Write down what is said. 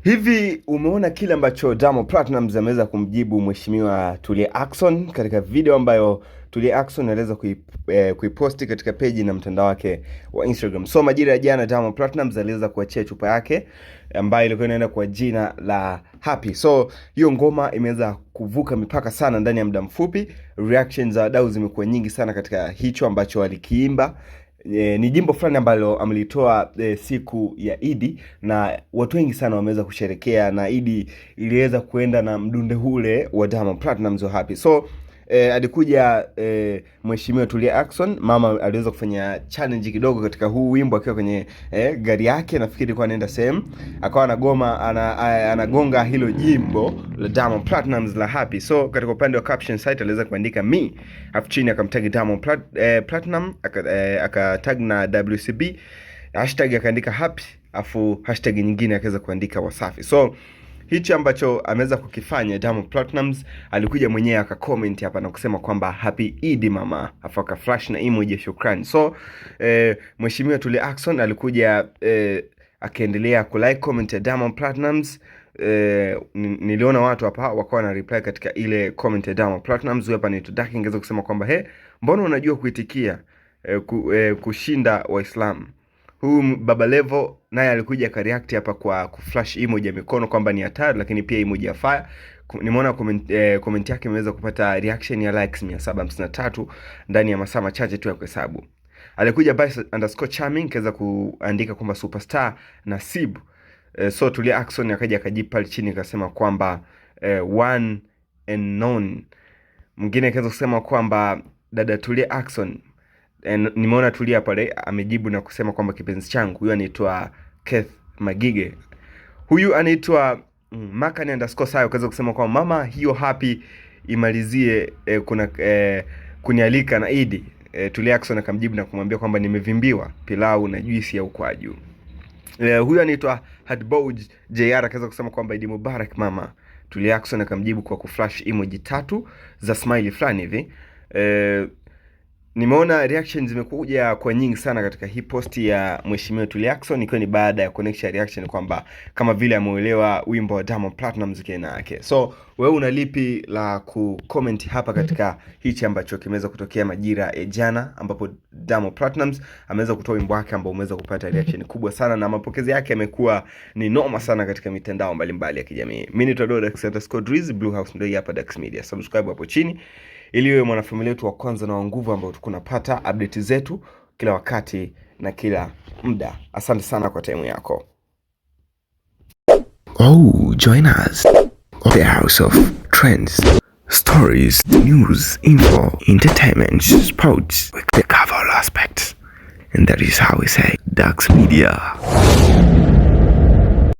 Hivi umeona kile ambacho Diamond Platnumz ameweza kumjibu Mheshimiwa Tulia Ackson katika video ambayo Tulia Ackson aliweza kuiposti katika peji na mtandao wake wa Instagram. So majira ya jana Diamond Platnumz aliweza kuachia chupa yake ambayo ilikuwa inaenda kwa jina la Happy. So hiyo ngoma imeweza kuvuka mipaka sana ndani ya muda mfupi. Reactions za wadau zimekuwa nyingi sana katika hicho ambacho alikiimba. Ni jimbo fulani ambalo amelitoa siku ya Idi na watu wengi sana wameweza kusherekea, na Idi iliweza kuenda na mdunde ule wa Diamond Platnumz wa Happy. So alikuja Mheshimiwa Tulia Ackson, mama aliweza kufanya challenge kidogo katika huu wimbo akiwa kwenye gari yake, nafikiri kwa anaenda sehemu, akawa anagonga hilo jimbo la Diamond Platnumz la Happy. So katika upande wa caption site aliweza kuandika me, afu chini akamtag Diamond Platinum, akatag na WCB, hashtag akaandika happy, afu hashtag nyingine akaweza kuandika Wasafi. So hichi ambacho ameweza kukifanya Diamond Platnumz, alikuja mwenyewe akacomment hapa na kusema kwamba happy Eid mama, afu akaflash na emoji ya shukrani. So Mheshimiwa Tulia Ackson alikuja akaendelea kulike comment ya Diamond Platnumz. Niliona watu hapa wakawa na reply katika ile comment ya Diamond Platnumz. Hapa ni Tudaki ingeweza kusema kwamba mbona unajua kuitikia kushinda Waislamu. Huu Baba Levo naye alikuja kareact hapa kwa kuflash emoji ya mikono kwamba ni hatari, lakini pia emoji ya fire. Nimeona comment yake imeweza kupata reaction ya likes 753 ndani ya masaa machache tu ya kuhesabu. Alikuja _charming kaza kuandika kwamba superstar Nasib. So Tulia Ackson akaja akajibu pale chini akasema kwamba one and known. Mwingine kaza kusema kwamba dada Tulia Ackson, nimeona Tulia pale amejibu na kusema kwamba kipenzi changu. Huyu anaitwa Keith Magige. Huyu anaitwa Makani_sayo kaza kusema kwamba mama, hiyo happy imalizie kuna kunialika na Idi. Tulia Ackson akamjibu na kumwambia kwamba nimevimbiwa pilau na juisi ya ukwaju. Huyu anaitwa Hadbouj JR akaweza kusema kwamba Idi Mubarak mama. Tulia Ackson akamjibu kwa kuflash emoji 3 za smiley fulani hivi. Nimeona reactions zimekuja kwa nyingi sana katika hii post ya Mheshimiwa Tulia Ackson, ikiwa ni baada ya connection reaction kwamba kama vile ameelewa wimbo wa Diamond Platnumz kina yake. So wewe una lipi la kucomment hapa katika hichi ambacho kimeweza kutokea majira ya jana, ambapo Diamond Platnumz ameweza kutoa wimbo wake ambao umeweza kupata reaction kubwa sana na mapokezi yake yamekuwa ni noma sana katika mitandao mbalimbali ya kijamii. Mimi ni Dax_Drizzy, Blue House ndio hapa Dax Media. Subscribe hapo chini ili wewe mwanafamilia wetu wa kwanza na wa nguvu ambao tunapata update zetu kila wakati na kila muda. Asante sana kwa time yako. Join us. The House of Trends, stories, news, info, entertainment, sports. We cover all aspects. And that is how we say Dax Media.